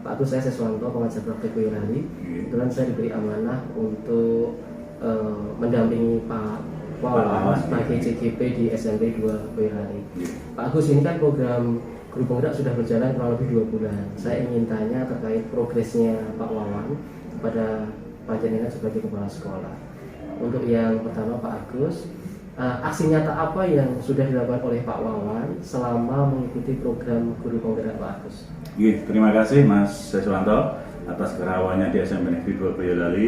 Pak Agus, saya Seswanto, pengajar praktek Boyolali. Kebetulan saya diberi amanah untuk mendampingi Pak Wawan sebagai CGP di SMP 2 Boyolali. Pak Agus, ini kan program Guru Penggerak sudah berjalan kurang lebih 2 bulan. Saya ingin tanya terkait progresnya Pak Wawan kepada panjenengan sebagai kepala sekolah. Untuk yang pertama Pak Agus, aksi nyata apa yang sudah dilakukan oleh Pak Wawan selama mengikuti program Guru Penggerak Pak Agus? Terima kasih Mas Seswanto atas kerawannya di SMP Negeri 2 Boyolali.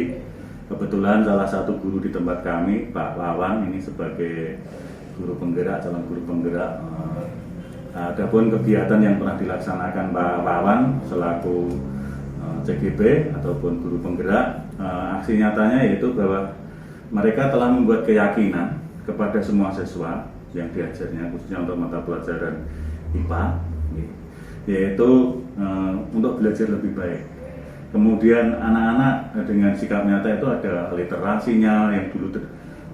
Kebetulan salah satu guru di tempat kami, Pak Wawan, ini sebagai guru penggerak, calon guru penggerak. Adapun kegiatan yang pernah dilaksanakan Pak Wawan selaku CGP ataupun guru penggerak, aksi nyatanya yaitu bahwa mereka telah membuat keyakinan kepada semua siswa yang diajarnya, khususnya untuk mata pelajaran IPA, yaitu untuk belajar lebih baik. Kemudian anak-anak dengan sikap nyata itu ada literasinya yang dulu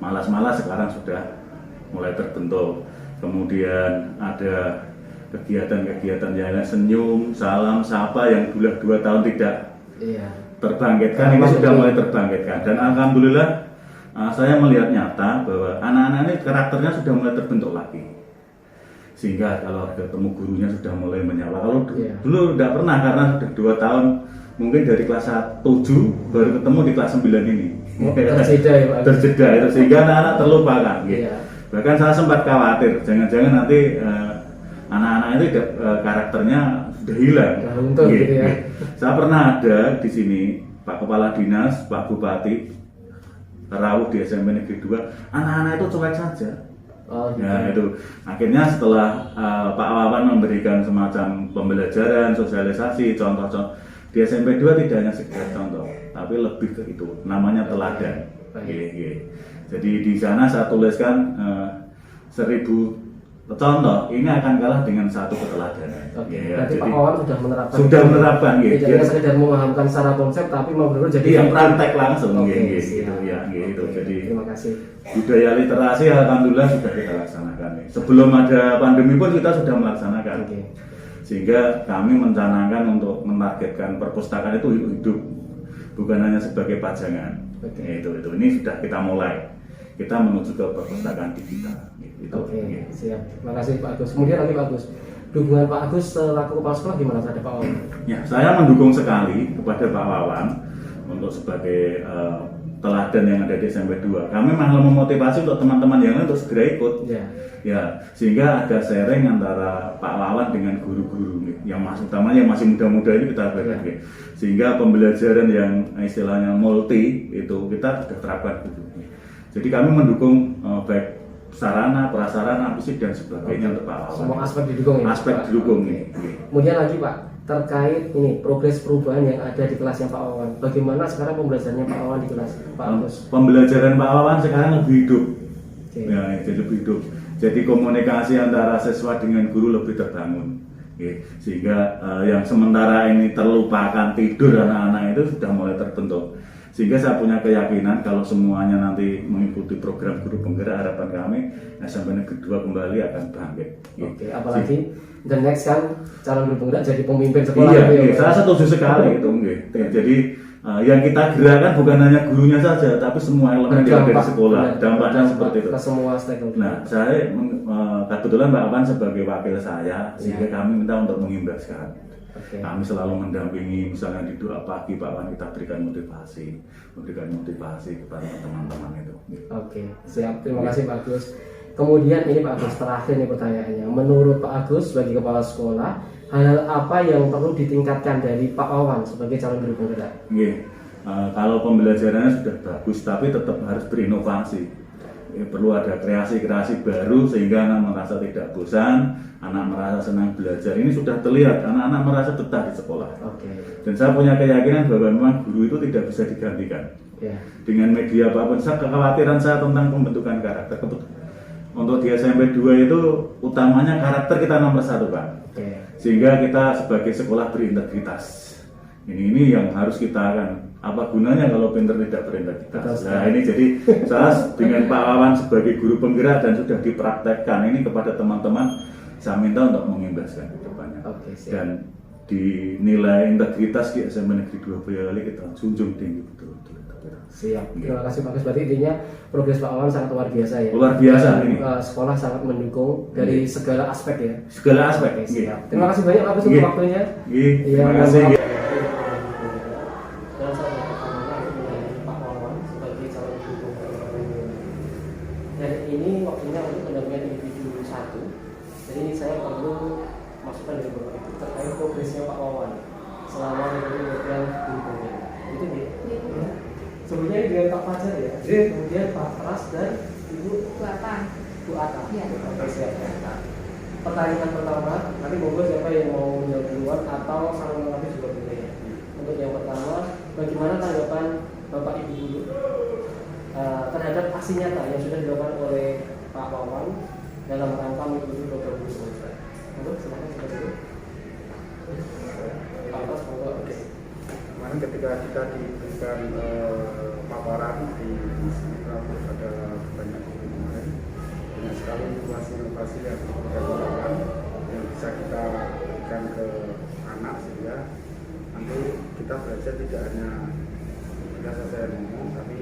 malas-malas sekarang sudah mulai terbentuk. Kemudian ada kegiatan-kegiatan yang senyum, salam, sapa yang dulu 2 tahun tidak terbangkitkan, ini sudah mulai terbangkitkan. Dan alhamdulillah saya melihat nyata bahwa anak-anak ini karakternya sudah mulai terbentuk lagi. Sehingga kalau ketemu gurunya sudah mulai menyapa. Kalau dulu tidak pernah, karena sudah 2 tahun, mungkin dari kelas 7 baru ketemu di kelas 9 ini. Terjeda ya Pak? Terjeda itu, sehingga anak-anak terlupakan. Bahkan saya sempat khawatir, jangan-jangan nanti anak-anak itu karakternya sudah hilang. Gitu ya. Saya pernah ada di sini Pak Kepala Dinas, Pak Bupati Rawuh di SMP Negeri 2, anak-anak itu cuek saja. Itu akhirnya setelah Pak Wawan memberikan semacam pembelajaran, sosialisasi, contoh-contoh di SMP 2 tidak hanya sekedar contoh, tapi lebih ke itu, namanya teladan. Jadi di sana saya tuliskan 1000 contoh ini akan kalah dengan 1 keteladanan. Berarti Pak Wawan sudah menerapkan. Tidak hanya sekedar memahamkan secara konsep, tapi mau benar jadi praktek langsung. Jadi terima kasih. Budaya literasi alhamdulillah sudah kita laksanakan. Sebelum ada pandemi pun kita sudah melaksanakan. Sehingga kami mencanangkan untuk menargetkan perpustakaan itu hidup, bukan hanya sebagai pajangan. Ini sudah kita mulai. Kita menuju ke perpustakaan digital. Siap. Terima kasih Pak Agus. Kemudian lagi Pak Agus, dukungan Pak Agus selaku kepala sekolah gimana terhadap Pak Wawan? Saya mendukung sekali kepada Pak Wawan untuk sebagai teladan yang ada di SMP 2. Kami malah memotivasi untuk teman-teman yang lain untuk segera ikut. Sehingga ada sharing antara Pak Wawan dengan guru-guru yang masih muda-muda ini kita berikan. Sehingga pembelajaran yang istilahnya multi itu kita sudah terapkan dulu. Jadi kami mendukung baik sarana, prasarana, fisik dan sebagainya untuk Pak Wawan. Semua aspek didukung ya? Aspek didukung. Kemudian lagi Pak, terkait ini progres perubahan yang ada di kelasnya Pak Wawan. Bagaimana sekarang pembelajarannya Pak Wawan di kelas Pak Agus? Pembelajaran Pak Wawan sekarang lebih hidup. Jadi lebih hidup. Jadi komunikasi antara siswa dengan guru lebih terbangun. Sehingga yang sementara ini terlupakan tidur anak-anak itu sudah mulai terbentuk. Sehingga saya punya keyakinan kalau semuanya nanti mengikuti program Guru Penggerak, harapan kami SMP Negeri 2 kembali akan bangkit. Apalagi the next kan calon guru penggerak jadi pemimpin sekolah. Saya setuju sekali itu. Jadi yang kita gerakkan bukan hanya gurunya saja, tapi semua elemen yang ada di sekolah. Dampaknya seperti itu. Ke semua stakeholder. Nah, saya kebetulan Mbak Apan sebagai wakil saya, sehingga kami minta untuk mengimbaskan. Kami selalu mendampingi, misalnya di doa pagi Pak Wan kita berikan motivasi kepada teman-teman itu. Siap. Terima kasih Pak Agus. Kemudian ini Pak Agus, terakhir nih pertanyaannya. Menurut Pak Agus sebagai kepala sekolah, hal apa yang perlu ditingkatkan dari Pak Wawan sebagai calon guru penggerak? Kalau pembelajarannya sudah bagus, tapi tetap harus berinovasi. Perlu ada kreasi-kreasi baru sehingga anak merasa tidak bosan, anak merasa senang belajar. Ini sudah terlihat, anak-anak merasa betah di sekolah. Dan saya punya keyakinan bahwa memang guru itu tidak bisa digantikan. Dengan media apapun, kekhawatiran saya tentang pembentukan karakter. Untuk di SMP 2 itu utamanya karakter kita nomor 1 Pak. Sehingga kita sebagai sekolah berintegritas. Ini yang harus kita akan. Apa gunanya kalau pinter tidak berintegritas? Nah ini jadi saya dengan Pak Wawan sebagai guru penggerak dan sudah dipraktekkan ini kepada teman-teman, saya minta untuk mengimbaskan ke depannya. Dan di nilai integritas di SMP Negeri 2 Boyolali kita junjung tinggi betul-betul. Siap. Terima kasih Pak Agus. Berarti intinya progres Pak Wawan sangat luar biasa ya. Luar biasa Dan, ini. Sekolah sangat mendukung dari segala aspek ya. Segala aspek. Oke, siap. Terima kasih banyak Pak Agus untuk waktunya. Terima kasih. Dan saya berterima kasih Pak Wawan sebagai calon guru pembinaan. Dan ini waktunya untuk pendampingan individu 1. Jadi ini saya perlu masukan dari Bapak Ibu terkait progresnya Pak Wawan selama menjadi guru pembinaan. Itu dia. Sebelumnya ini dengan Pak Fajar ya. Kemudian Pak Pras dan Ibu Bu Ata. Oke, siap. Pertanyaan pertama, nanti monggo siapa yang mau menjawab duluan atau saling melengkapi juga boleh ya. Untuk yang pertama, bagaimana tanggapan Bapak Ibu dulu terhadap aksi nyata yang sudah dilakukan oleh Pak Wawan dalam rangka mengikuti program guru semester? Monggo silakan seperti itu. Pak Pras, monggo. Oke. Kemarin ketika kita diberikan paparan di Instagram ada banyak kemarin banyak sekali inovasi yang kita lakukan yang bisa kita berikan ke anak sehingga nanti kita belajar tidak hanya kita saja yang ngomong tapi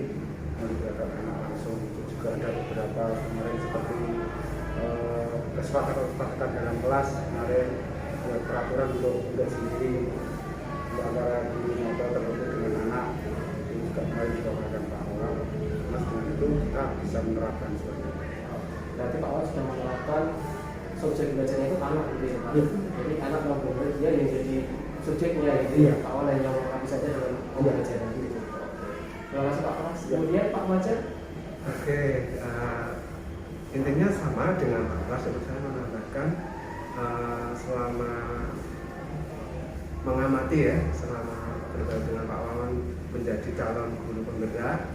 melibatkan anak langsung. Itu juga ada beberapa kemarin seperti kesepakatan dalam kelas kemarin buat peraturan untuk sendiri antara guru motor tertentu dengan anak itu juga mulai dibawakan Pak Wawan. Mas dengan itu kita bisa menerapkan seperti itu. Berarti Pak Wawan sudah menerapkan subjek belajarnya itu anak gitu ya Pak. Jadi anak maupun dia yang jadi subjeknya gitu ya. Pak Wawan yang melengkapi saja dalam pembelajaran gitu. Terima kasih Pak Pras. Kemudian Pak Fajar. Oke, intinya sama dengan Pak Pras. Saya menambahkan selama mengamati ya selama bergabung dengan Pak Wawan menjadi calon guru penggerak,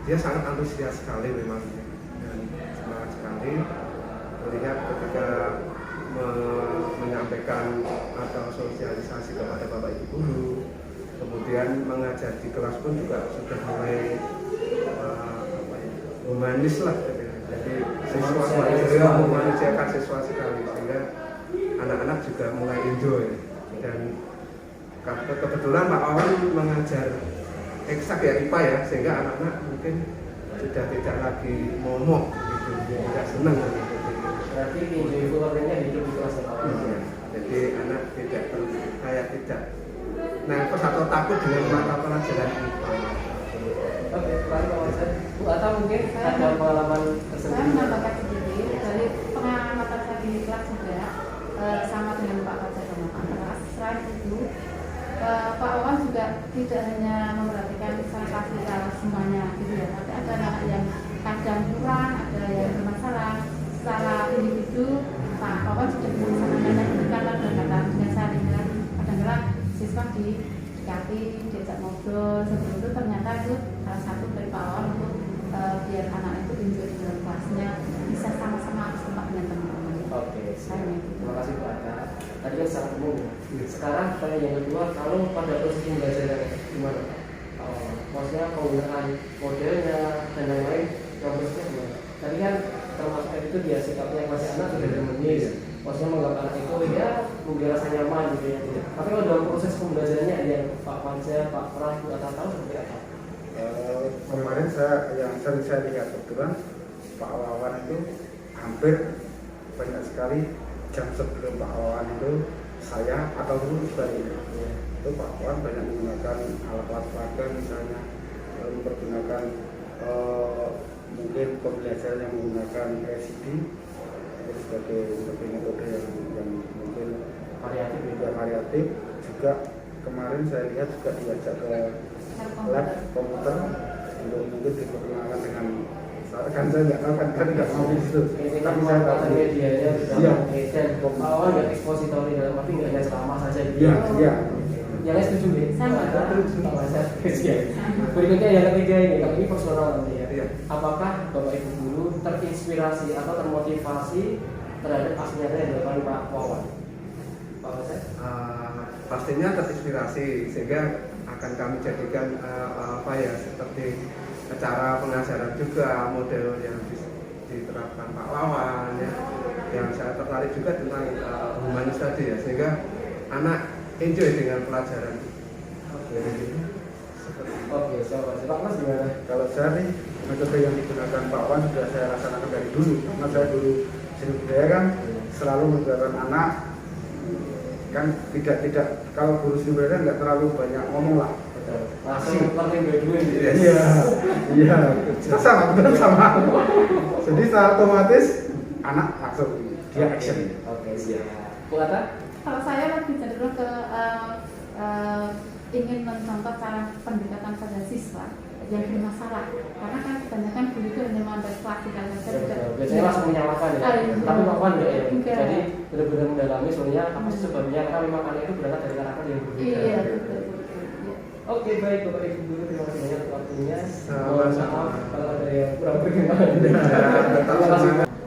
dia sangat antusias sekali memang dan semangat sekali melihat ketika menyampaikan atau sosialisasi kepada Bapak Ibu guru, kemudian mengajar di kelas pun juga sudah mulai humanis lah, jadi siswa memanusiakan siswa sekali sehingga anak-anak juga mulai enjoy. Dan kebetulan Pak Wawan mengajar eksak ya IPA ya, sehingga anak-anak mungkin sudah tidak lagi momok gitu, tidak senang gitu. Berarti enjoy learning-nya hidup di kelas Pak Wawan. Iya. Jadi anak tidak nervous atau takut dengan mata pelajaran IPA. Oke, Pak Fajar. Bu Ata mungkin ada pengalaman tersendiri. Saya menambahkan sedikit dari pengamatan saya di kelas juga sama dengan Pak Fajar dan Pak Pras. Selain itu, Pak Wawan juga tidak hanya memperhatikan salah semuanya gitu ya, tapi ada anak yang kadang kurang, ada yang bermasalah secara individu. Pak Wawan sudah bisa menyampaikan kadang-kadang dengan sehari-hari, kadang-kadang siswa didekati, diajak ngobrol, seperti itu ternyata itu salah satu dari Pak Wawan untuk biar anak itu enjoy di dalam kelasnya, bisa sama-sama bersemangat dengan teman-teman. Oke, terima kasih Pak Ata. Tadi kan sangat umum ya. Sekarang pertanyaan yang kedua, kalau pada proses pembelajaran gimana Pak? Maksudnya penggunaan modelnya dan lain-lain, yang prosesnya gimana? Tadi kan termasuk itu dia sikapnya masih anak sudah harmonis. Maksudnya menganggap anak itu ya memberi rasa nyaman gitu ya. Tapi kalau dalam proses pembelajarannya ada yang Pak Fajar, Pak Pras, Bu Ata tahu seperti apa? Kemarin yang sering saya lihat kebetulan Pak Wawan itu hampir banyak sekali jam sebelum Pak Wawan itu saya atau dulu sebaliknya itu Pak Wawan banyak menggunakan alat-alat pelajar misalnya mempergunakan mungkin pembelajaran yang menggunakan LCD sebagai metode yang mungkin variatif juga. Kemarin saya lihat juga diajak ke lab komputer untuk mungkin diperkenalkan dengan kan saya nggak tahu kan nggak mau di situ. Tapi saya tahu medianya sudah dan awal nggak ekspositori dalam arti nggak hanya selama saja. Iya. Yang setuju deh. Sama. Berikutnya yang ketiga ini, kalau ini personal nanti ya. Apakah Bapak Ibu guru terinspirasi atau termotivasi terhadap aksi nyata yang dilakukan Pak Wawan? Pak Wawan? Pastinya terinspirasi sehingga akan kami jadikan seperti cara pengajaran juga model yang diterapkan Pak Wawan ya. yang saya tertarik juga tentang humanis tadi ya, sehingga anak enjoy dengan pelajaran. Oke, siapa Pak Mas gimana? Kalau saya nih metode yang digunakan Pak Wan sudah saya laksanakan dari dulu, karena saya dulu seni budaya kan selalu menggunakan anak kan tidak kalau guru seni budaya nggak terlalu banyak ngomong lah. Langsung langsung dua-dua gitu ya. Iya, sama benar sama. Jadi secara otomatis anak langsung dia action. Oke, siap. Bu Ata? Kalau saya lebih cenderung ke ingin mencontoh cara pendekatan pada siswa yang bermasalah, karena kan kebanyakan guru itu hanya memandang klasikal saja. Biasanya langsung menyalahkan ya. Iya. Tapi Pak Wan enggak ya. Enggak. Jadi benar-benar mendalami sebenarnya apa sih sebabnya, karena memang anak itu berangkat dari karakter yang berbeda. Iya, betul. Oke, baik Bapak Ibu guru, terima kasih banyak untuk waktunya. Sama-sama. Maaf kalau ada yang kurang berkenan.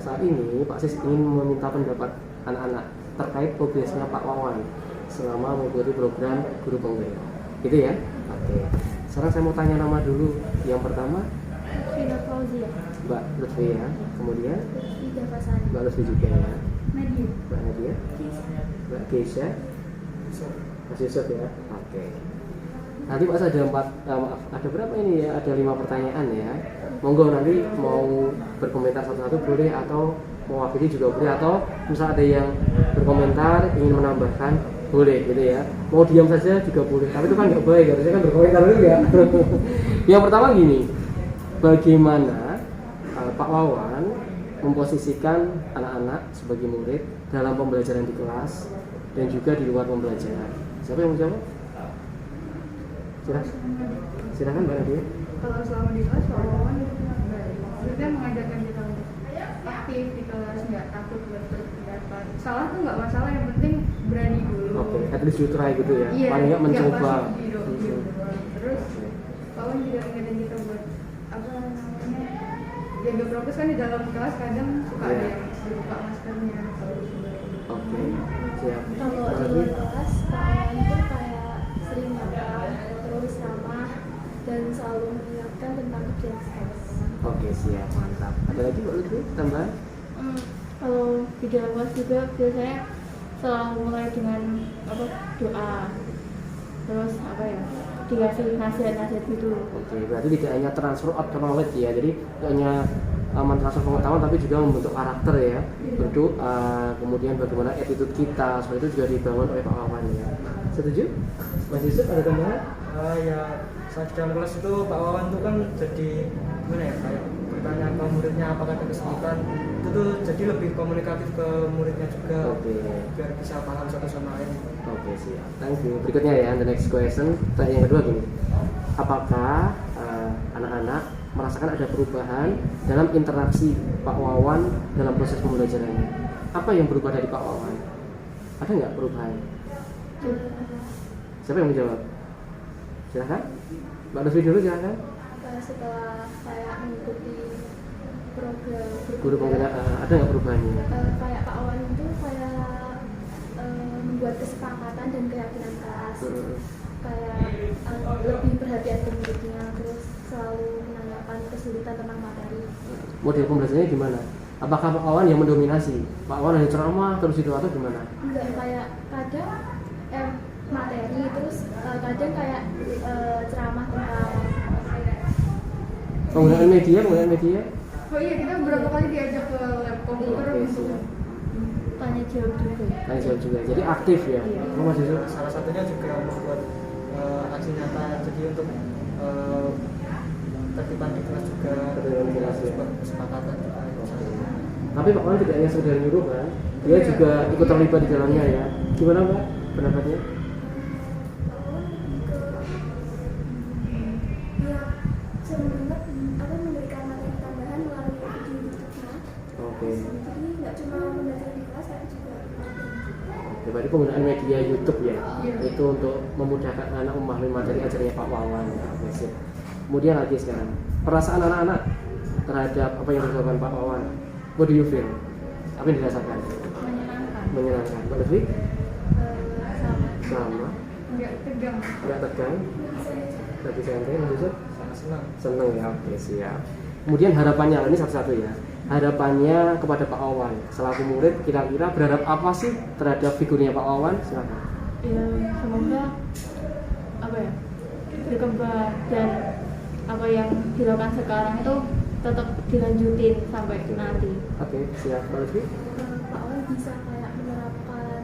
Saat ini Pak Sis ingin meminta pendapat anak-anak terkait progresnya Pak Wawan selama mengikuti program guru penggerak. Gitu ya? Oke. Sekarang saya mau tanya nama dulu. Yang pertama Vina Fauzia, Mbak Lutfi ya. Kemudian Ida Fasani, Mbak Lutfi juga ya. Nadia, Mbak Nadia, Mbak Keisha, Mas Yusuf ya. Oke. Nanti Pak ada ada berapa ini ya? Ada 5 pertanyaan ya. Monggo nanti mau berkomentar satu-satu boleh, atau mewakili juga boleh, atau misal ada yang berkomentar ingin menambahkan boleh gitu ya. Mau diam saja juga boleh, tapi itu kan nggak baik, harusnya kan berkomentar dulu ya. Yang pertama gini, bagaimana Pak Wawan memposisikan anak-anak sebagai murid dalam pembelajaran di kelas dan juga di luar pembelajaran? Siapa yang mau jawab? Silakan Mbak Nadia. kalau selama di kelas Pak Wawan maksudnya mengajarkan kita untuk aktif di kelas, nggak takut buat berpendapat. Salah tuh nggak masalah, yang penting berani dulu. Oke, at least you try gitu ya. Iya, Paling nggak mencoba. pasti diem doang. Terus Pak Wawan juga ingetin kita buat apa namanya, jaga prokes kan di dalam kelas kadang suka ada yang buka maskernya. Oke, siap. Kalau Mbak di Nadia? luar kelas, Pak Wawan tuh kayak sering nyapa, terus ramah, dan selalu mengingatkan tentang kerjaan kelas. Oke, siap, mantap. Ada lagi Mbak Lutfi tambahan? Kalau di dalam kelas juga biasanya selalu mulai dengan doa, terus dikasih nasihat-nasihat gitu. Oke, berarti tidak hanya transfer of knowledge ya, jadi tidak hanya mentransfer pengetahuan tapi juga membentuk karakter ya, berdoa, kemudian bagaimana attitude kita, seperti itu juga dibangun oleh Pak Wawan ya. Setuju? Mas Yusuf ada tambahan? Ya saat di dalam kelas itu Pak Wawan tuh kan jadi gimana ya, kayak bertanya ke muridnya apakah ada kesulitan, itu tuh jadi lebih komunikatif ke muridnya juga. Oke. Biar bisa paham satu sama lain. Oke, siap. Thank you. Berikutnya ya, the next question. Yang kedua gini, apakah anak-anak merasakan ada perubahan dalam interaksi Pak Wawan dalam proses pembelajarannya? Apa yang berubah dari Pak Wawan? Ada nggak perubahan? Siapa yang menjawab? Silahkan. Mbak Lutfi dulu, silahkan. Setelah saya mengikuti program Guru penggerak, ada nggak perubahannya? kayak Pak Wawan itu kayak membuat kesepakatan dan keyakinan kelas, kayak lebih perhatian ke muridnya, terus selalu menanyakan kesulitan tentang materi. Model pembelajarannya gimana? Apakah Pak Wawan yang mendominasi? Pak Wawan hanya ceramah terus itu atau gimana? Enggak, kayak kadang materi, terus kadang kayak ceramah tentang Penggunaan media? Oh iya, kita beberapa kali diajak ke lab komputer Oke, untuk siap. tanya jawab juga. Tanya jawab juga. Jadi aktif ya. Iya. Oh, Mas Yusuf? Salah satunya juga membuat aksi nyata, jadi untuk tertiban di kelas juga, Tertiban di kelas, ya. kesepakatan juga. Tapi Pak Wawan tidak hanya sekedar nyuruh kan, dia juga ikut terlibat di dalamnya ya. Gimana Mbak pendapatnya? Ya, sering banget memberikan materi tambahan melalui video YouTube-nya. Oke. Jadi nggak cuma belajar di kelas, tapi juga Oke, berarti penggunaan media YouTube ya, itu untuk memudahkan anak memahami materi ajarnya Pak Wawan. Oke, siap. Kemudian lagi sekarang, perasaan anak-anak terhadap apa yang dilakukan Pak Wawan. What do you feel? Apa yang dirasakan? Menyenangkan. Menyenangkan. Mbak Lutfi? sama. Sama. nggak tegang. Nggak tegang? Lebih santai, Mas Yusuf? Sangat senang. Seneng ya, oke siap. Kemudian harapannya, ini satu-satu ya. harapannya kepada Pak Wawan selaku murid, kira-kira berharap apa sih terhadap figurnya Pak Wawan? Silakan. Ya semoga apa ya berkembang dan apa yang dilakukan sekarang itu tetap dilanjutin sampai nanti. Oke, siap. Mbak Lutfi? Pak Wawan bisa kayak menerapkan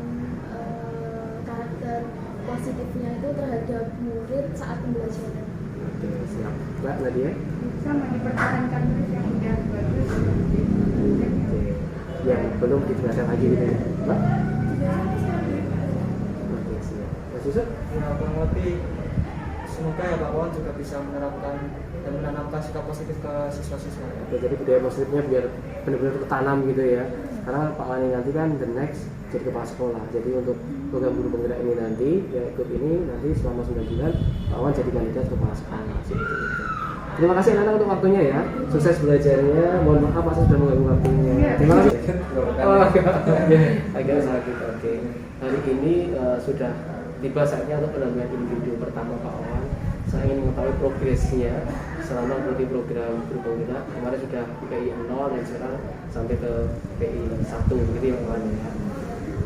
karakter positifnya itu terhadap murid saat pembelajaran. Oke, siap. Mbak Nadia? Bisa dipertahankan terus yang udah bagus. Oke. Yang belum dijelaskan lagi gitu ya, Mbak? Oke, siap. Mas Yusuf? Ya kurang lebih semoga ya Pak Wawan juga bisa menerapkan dan menanamkan sikap positif ke siswa-siswa ya. Oke, jadi budaya positifnya biar benar-benar tertanam gitu ya. Karena Pak Wawan ini nanti kan the next jadi kepala sekolah. Jadi untuk program guru penggerak ini nanti, ya ikut ini nanti selama 9 bulan Pak Wawan jadi kandidat kepala sekolah. Seperti itu. Terima kasih anak-anak untuk waktunya ya. Sukses belajarnya. Mohon maaf Pak sudah mengganggu waktunya. Terima kasih. Oh, agak sakit. Oke. Hari ini sudah tiba saatnya untuk penampilan individu pertama Pak Wawan. Saya ingin mengetahui progresnya selama mengikuti program guru penggerak. Kemarin sudah PI 0 dan sekarang sampai ke PI 1 gitu ya Pak Wawan ya.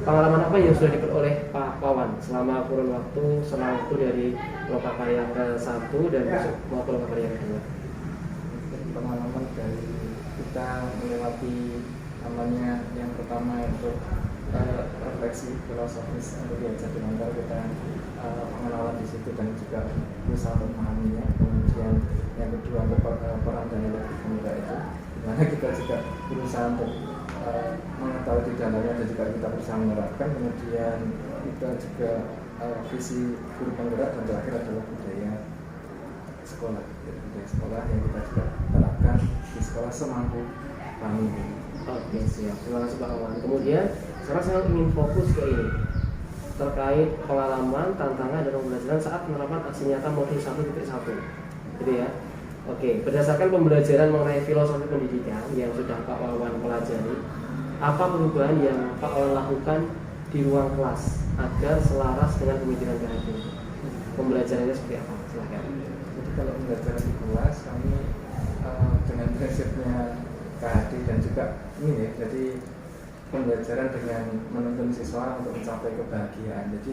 Pengalaman apa yang sudah diperoleh Pak Wawan selama kurun waktu dari lokakarya yang ke-1 dan mau ke lokakarya yang kedua? Pengalaman dari kita melewati namanya yang pertama untuk refleksi filosofis untuk diajak dengan kita pengenalan di situ dan juga berusaha untuk memahaminya. Kemudian yang kedua untuk peran dari penggerak itu, dimana kita juga berusaha untuk mengetahui di dalamnya dan juga kita berusaha menerapkan. Kemudian kita juga visi guru penggerak dan terakhir adalah budaya sekolah, jadi budaya sekolah yang kita juga terapkan di sekolah semampu kami. Oke, siap. Terima kasih Pak Wawan. Kemudian sekarang saya ingin fokus ke ini terkait pengalaman, tantangan dan pembelajaran saat penerapan aksi nyata modul 1.1 gitu ya. Oke, berdasarkan pembelajaran mengenai filosofi pendidikan yang sudah Pak Wawan pelajari, apa perubahan yang Pak Wawan lakukan di ruang kelas agar selaras dengan pemikiran KHD? Pembelajarannya seperti apa? Silakan. Jadi kalau pembelajaran di kelas kami dengan prinsipnya KHD dan juga ini ya, jadi pembelajaran dengan menuntun siswa untuk mencapai kebahagiaan. Jadi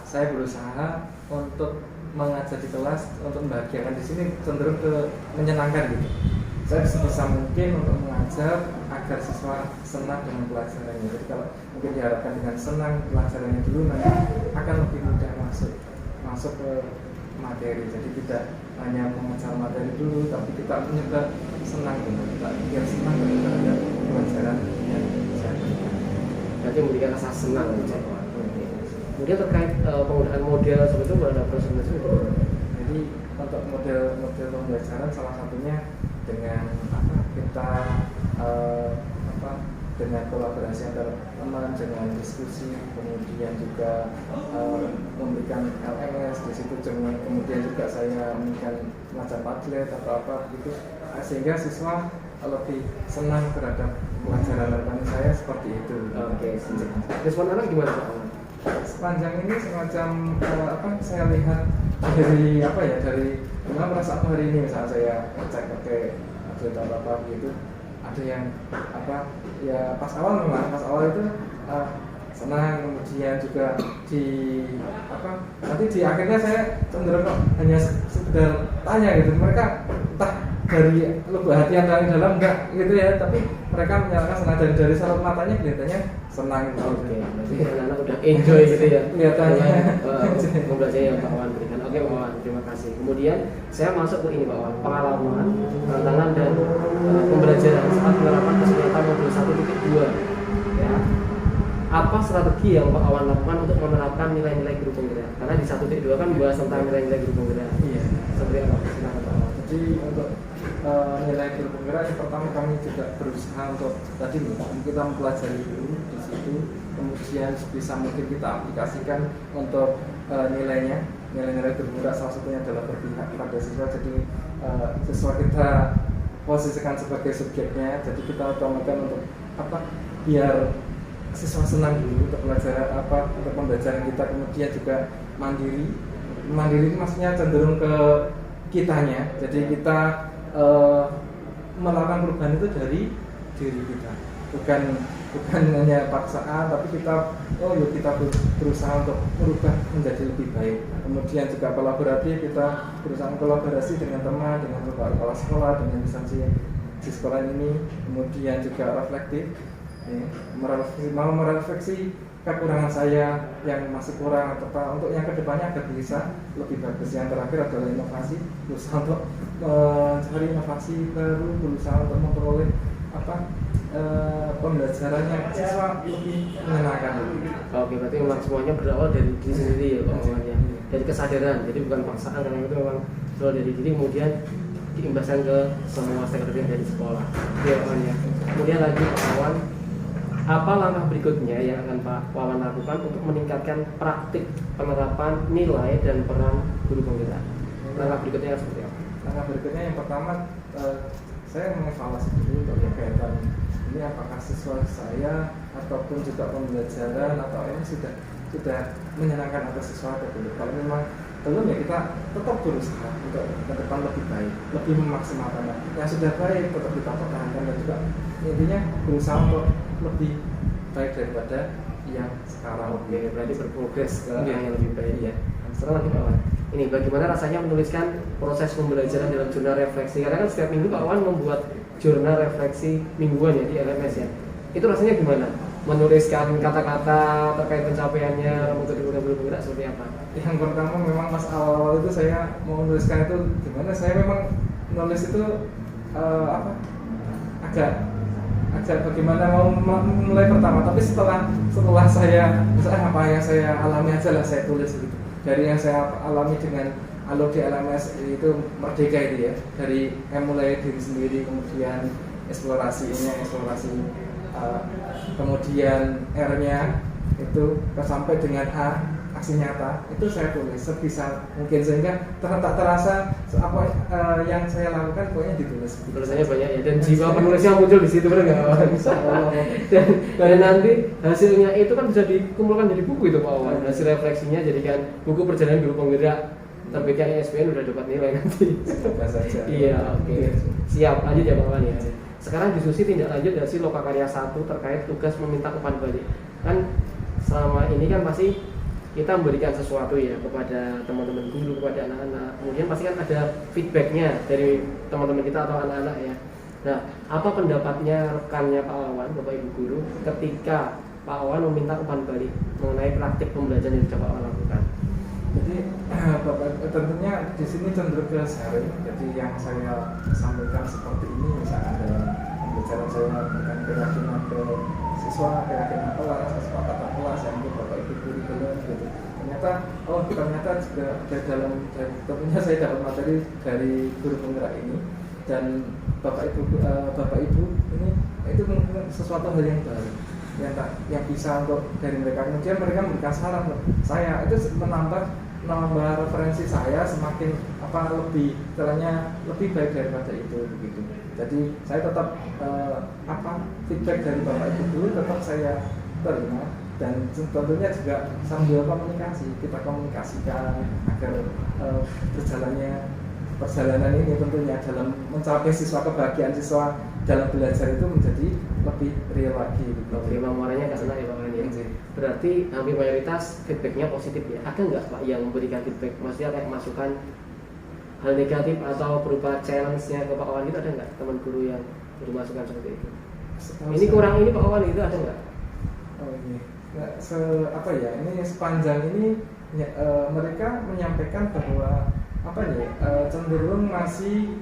saya berusaha untuk mengajar di kelas untuk membahagiakan. Di sini cenderung ke menyenangkan gitu. Saya sebisa mungkin untuk mengajar agar siswa senang dengan pelajarannya. Jadi kalau mungkin diharapkan dengan senang pelajarannya dulu, nanti akan lebih mudah masuk ke materi. Jadi tidak hanya mengajar materi dulu, tapi kita mencoba senang gitu. Kita biar senang terhadap pelajaran yang saya berikan. Berarti memberikan rasa senang gitu. Kemudian terkait penggunaan model seperti itu ada presentasi itu. Jadi untuk model pembelajaran salah satunya dengan kita dengan kolaborasi antar teman, dengan diskusi, kemudian juga memberikan LMS di situ, kemudian juga saya memberikan semacam Padlet atau apa gitu, sehingga siswa lebih senang terhadap pelajaran harapan saya seperti itu. Oke, respon anak gimana Pak? Sepanjang ini semacam saya lihat dari gimana perasaan hari ini, misalnya saya cek pakai Padlet atau apa gitu, ada yang ya pas awal itu senang, kemudian juga nanti di akhirnya saya cenderung hanya sekedar tanya gitu, mereka entah dari lubuk hati yang paling dalam enggak gitu ya, tapi mereka menyatakan senang dari sorot matanya kelihatannya senang gitu. Oke, berarti anak-anak udah enjoy gitu ya kelihatannya pembelajaran yang Pak Wawan berikan. Oke Pak Wawan, terima kasih. Kemudian saya masuk ke ini Pak Wawan, pengalaman, tantangan dan pembelajaran saat penerapan kesulitan modul 1.2 ya. Apa strategi yang Pak Wawan lakukan untuk menerapkan nilai-nilai guru penggerak? Karena di 1.2 kan membahas tentang nilai-nilai guru penggerak. Iya. Seperti apa? Silakan Pak Wawan. Jadi untuk nilai guru penggerak yang pertama kami juga berusaha untuk tadi kita mempelajari dulu di situ, kemudian sebisa mungkin kita aplikasikan untuk nilai-nilai guru penggerak. Salah satunya adalah berpihak pada siswa. Jadi siswa kita posisikan sebagai subjeknya, jadi kita utamakan untuk biar siswa senang dulu untuk pelajaran untuk pembelajaran kita. Kemudian juga mandiri itu maksudnya cenderung ke kitanya, jadi kita melakukan perubahan itu dari diri kita, bukan hanya paksaan, tapi kita berusaha untuk merubah menjadi lebih baik. Kemudian juga kolaboratif, kita berusaha kolaborasi dengan teman, dengan kepala sekolah, dengan instansi di sekolah ini. Kemudian juga reflektif, mau merefleksi kekurangan saya yang masih kurang atau untuk yang kedepannya agar bisa lebih bagus. Yang terakhir adalah inovasi, berusaha untuk mencari inovasi baru, berusaha untuk memperoleh pembelajarannya siswa lebih menyenangkan. Oke, berarti memang semuanya berawal dari diri sendiri ya Pak Wawan ya, dari kesadaran, jadi bukan paksaan, karena itu memang berawal dari diri, kemudian diimbaskan ke semua stakeholder dari sekolah. Oke Pak Wawan ya. Kemudian lagi Pak Wawan, apa langkah berikutnya yang akan Pak Wawan lakukan untuk meningkatkan praktik penerapan nilai dan peran guru penggerak? Langkah berikutnya seperti apa? Langkah berikutnya yang pertama, saya mengevaluasi dulu untuk kegiatan ini, apakah siswa saya ataupun juga pembelajaran atau ini sudah menyenangkan atau siswa atau belum. Kalau memang belum, ya kita tetap berusaha untuk ke depan lebih baik, lebih memaksimalkan. Yang sudah baik tetap kita pertahankan, dan juga intinya berusaha untuk lebih baik daripada yang sekarang. Oke, berarti berprogres ke yang lebih baik ya. Setelah lagi Pak Wawan, ini bagaimana rasanya menuliskan proses pembelajaran dalam jurnal refleksi? Karena kan setiap minggu Pak Wawan membuat jurnal refleksi mingguan ya di LMS ya. Itu rasanya gimana? Menuliskan kata-kata terkait pencapaiannya metode guru bergerak seperti apa? Yang pertama memang pas awal-awal itu saya mau menuliskan itu gimana? Saya memang menulis itu agak bagaimana mau mulai pertama, tapi setelah saya misalnya apa yang saya alami aja lah saya tulis gitu. Dari yang saya alami dengan alur di LMS itu merdeka itu ya, dari mulai diri sendiri, kemudian eksplorasi kemudian R-nya itu sampai dengan A, aksi nyata, itu saya tulis sebisa mungkin sehingga tak terasa apa yang saya lakukan pokoknya ditulis. Tulisannya banyak ya, dan jiwa penulisnya muncul di situ, benar nggak? Dan nanti hasilnya itu kan bisa dikumpulkan jadi buku itu Pak Wawan. Hasil refleksinya jadikan buku perjalanan guru penggerak, terbitkan ISBN, udah dapat nilai nanti. Saja. Iya, oke. Siap, lanjut ya Pak Wawan ya. Sekarang diskusi tindak lanjut dari Lokakarya 1 terkait tugas meminta umpan balik. Kan selama ini kan pasti kita memberikan sesuatu ya kepada teman-teman guru, kepada anak-anak. Kemudian pasti kan ada feedbacknya dari teman-teman kita atau anak-anak ya. Nah, apa pendapatnya rekannya Pak Wawan, Bapak Ibu guru, ketika Pak Wawan meminta umpan balik mengenai praktik pembelajaran yang Pak Wawan lakukan? Jadi Bapak tentunya di sini cenderung ke sharing. Jadi yang saya sampaikan seperti ini, misalnya dalam pembelajaran saya memberikan keyakinan ke siswa, keyakinan kelas, kesepakatan kelas yang itu Bapak Ibu kurikulum gitu. Ternyata juga tentunya saya dapat materi dari guru penggerak ini, dan Bapak Ibu ini itu mungkin sesuatu hal yang baru yang bisa untuk dari mereka. Kemudian mereka memberikan saran untuk saya, itu menambah referensi saya semakin lebih baik daripada itu begitu. Jadi saya tetap feedback dari Bapak Ibu dulu tetap saya terima, dan tentunya juga sambil kita komunikasikan agar perjalanan ini tentunya dalam mencapai kebahagiaan siswa dalam belajar itu menjadi lebih real lagi. Oke, pemahamannya nggak senang ya Pak Wawan ya. Berarti hampir mayoritas feedbacknya positif ya. Ada nggak Pak yang memberikan feedback, maksudnya kayak masukan hal negatif atau berupa challenge-nya ke Pak Wawan itu, ada nggak teman guru yang beri masukan seperti itu? Ini kurang ini Pak Wawan itu ada nggak? Oh iya. Ini sepanjang ini mereka menyampaikan bahwa cenderung masih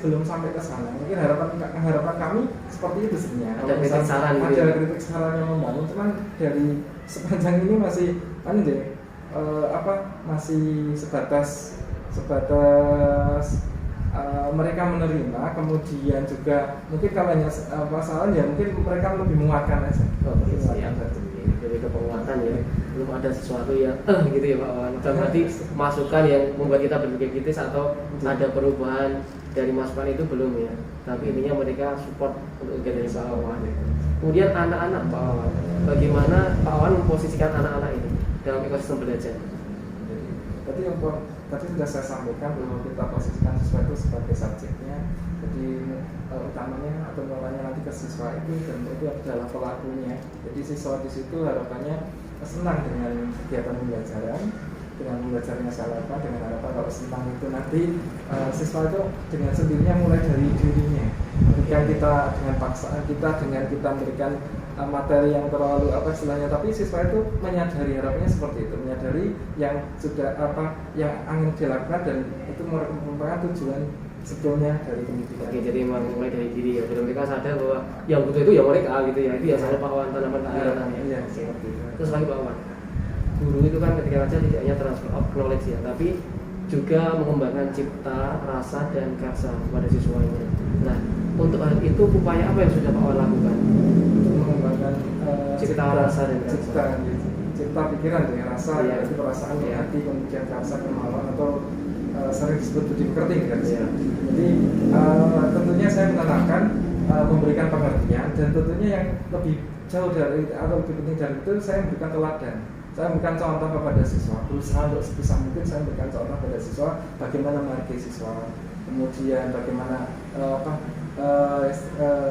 belum sampai ke sana. Mungkin harapan kami seperti itu sebenarnya. Ada kritik saran gitu. Ada kritik saran yang membangun, cuman dari sepanjang ini masih masih sebatas mereka menerima. Kemudian juga mungkin kalau hanya masalahnya mungkin mereka lebih menguatkan aja. Jadi ke penguatan ya, belum ada sesuatu yang gitu ya Pak Wawan. Berarti masukan yang membuat kita berpikir kritis atau ada perubahan dari masukan itu belum ya. Tapi intinya mereka support untuk dari Pak Wawan. Kemudian anak-anak Pak Wawan, bagaimana Pak Wawan memposisikan anak-anak ini dalam ekosistem belajar? Jadi yang tadi sudah saya sampaikan bahwa kita posisikan siswa itu sebagai subjeknya, jadi utamanya atau mulanya nanti ke siswa itu dan itu adalah pelakunya. Jadi siswa di situ harapannya senang dengan kegiatan pembelajaran, dengan pembelajarannya siapa, dengan harapan kalau senang itu nanti siswa itu dengan sendirinya mulai dari dirinya. Ketika kita dengan paksaan dengan kita memberikan materi yang terlalu istilahnya, tapi siswa itu menyadari, harapannya seperti itu, menyadari yang sudah yang ingin dilakukan dan itu merupakan tujuan sebetulnya dari pendidikan. Oke, jadi memang mulai dari diri ya. Jadi mereka sadar bahwa yang butuh itu ya mereka gitu ya. Itu biasanya Pak Wan tanaman kearifan ya. Iya, seperti itu. Terus lagi Pak Wan, guru itu kan ketika ngajar tidak hanya transfer of knowledge ya, tapi juga mengembangkan cipta, rasa dan karsa pada siswanya. Nah, untuk hal itu upaya apa yang sudah Pak Wan lakukan? Untuk mengembangkan Cipta, rasa dan karsa. Cipta pikiran dan rasa, Iya. yaitu perasaan Iya. hati, kemudian karsa, kemauan atau sering disebut budi pekerti kan. Iya. Jadi tentunya saya menanamkan memberikan pengertian dan tentunya yang lebih jauh dari atau lebih penting dari itu saya memberikan teladan. Saya memberikan contoh kepada siswa, berusaha untuk sebisa mungkin saya memberikan contoh kepada siswa bagaimana menghargai siswa, kemudian bagaimana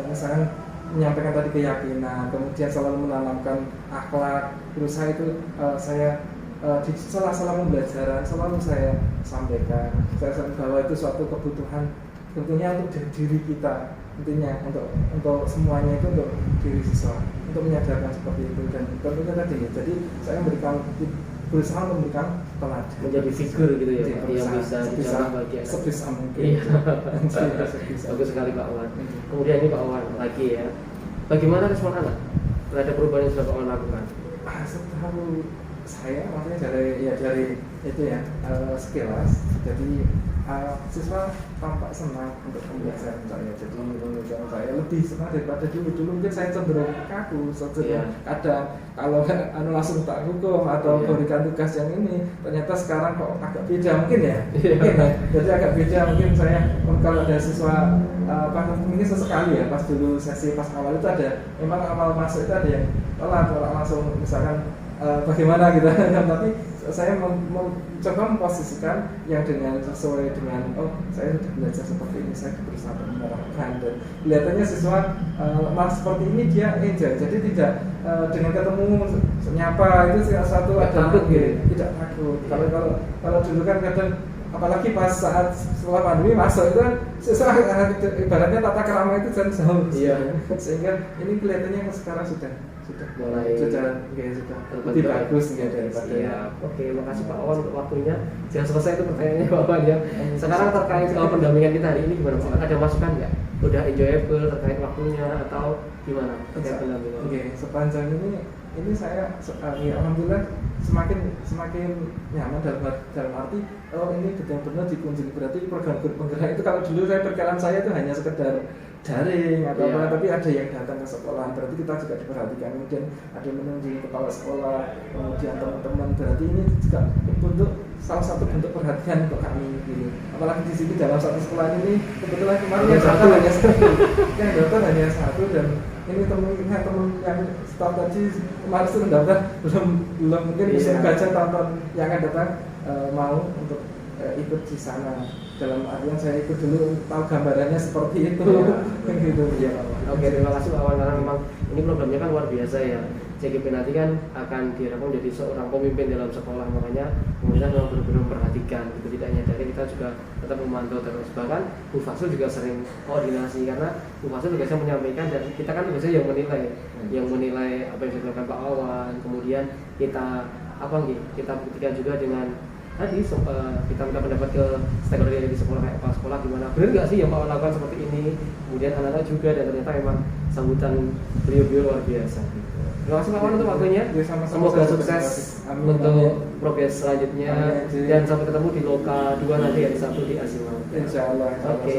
misalkan menyampaikan tadi keyakinan, kemudian selalu menanamkan akhlak, berusaha itu saya di sela-sela pembelajaran selalu saya sampaikan, saya bahwa itu suatu kebutuhan tentunya untuk diri kita, intinya untuk semuanya itu untuk diri siswa, untuk menyadarkan seperti itu dan tentunya tadi jadi saya berusaha memberikan teladan, Menjadi figur gitu ya, Jadi, Pak, yang bisa dicontoh bagi anak. sebisa mungkin. Iya. Sebisa. Bagus sekali Pak Wan. Kemudian ini Pak Wan lagi ya. Bagaimana respon anak terhadap perubahan yang sudah Pak Wan lakukan? Setahu saya maksudnya dari itu ya sekilas, jadi siswa tampak senang untuk pembelajaran saya. Jadi pembelajaran saya lebih senang daripada dulu mungkin saya cenderung kaku, kadang kalau langsung tak hukum atau berikan tugas yang ini, ternyata sekarang kok agak beda mungkin ya. Mungkin ya. Jadi agak beda mungkin saya kalau ada siswa mungkin sesekali ya pas dulu sesi pas awal itu ada memang awal masuk itu ada yang telat langsung misalkan bagaimana gitu. Tapi saya mencoba memposisikan yang dengan sesuai dengan saya sudah belajar seperti ini, saya berusaha menerapkan dan kelihatannya siswa malah seperti ini dia enjoy, jadi tidak dengan ketemu nyapa itu satu ada takut gitu. Tidak takut. Kalau dulu kan kadang apalagi pas saat setelah pandemi masuk itu kan siswa ibaratnya tata kerama itu jauh. Iya. Sehingga ini kelihatannya sekarang sudah mulai lebih bagus daripada. Siap. Oke, makasih Pak Wan untuk waktunya. Jangan selesai itu pertanyaannya Pak Wan ya. Sekarang terkait pendampingan kita hari ini gimana Pak? Ada masukan nggak? Udah enjoyable terkait waktunya atau gimana? Terkait pendampingan. Oke, sepanjang ini saya ya, alhamdulillah semakin nyaman dalam arti ini benar-benar dikunjungi. Berarti program guru penggerak itu kalau dulu perkiraan saya itu hanya sekedar daring atau apa, tapi ada yang datang ke sekolah, berarti kita juga diperhatikan, kemudian ada mengunjungi kepala sekolah, kemudian teman-teman, berarti ini juga bentuk salah satu bentuk perhatian untuk kami gitu. Apalagi di sini dalam satu sekolah ini kebetulan kemarin yang datang hanya satu dan ini teman yang start tadi kemarin sudah daftar belum mungkin bisa baca tonton yang akan datang mau untuk ikut di sana. Dalam artian saya ikut dulu tahu gambarannya seperti itu. Gitu ya. Oke, terima kasih Pak Wan, karena memang ini programnya kan luar biasa ya. CGP nanti kan akan diharapkan menjadi seorang pemimpin dalam sekolah, makanya kemudian memang benar-benar memperhatikan gitu, tidak hanya dari kita juga tetap memantau terus. Bahkan Bu Fasul juga sering koordinasi karena Bu Fasul juga menyampaikan dan kita kan biasanya yang menilai apa yang dilakukan Pak Wan, kemudian kita kita buktikan juga dengan tadi kita minta pendapat ke stakeholder yang di sekolah, kayak kepala sekolah gimana, benar nggak sih yang Pak Wan lakukan seperti ini, kemudian anak-anak juga, dan ternyata memang sambutan beliau luar biasa gitu. Terima kasih Pak Wan untuk waktunya. Semoga sukses untuk progres selanjutnya dan sampai ketemu di Loka 2 nanti hari Sabtu di Asimau. Insya Allah. Oke.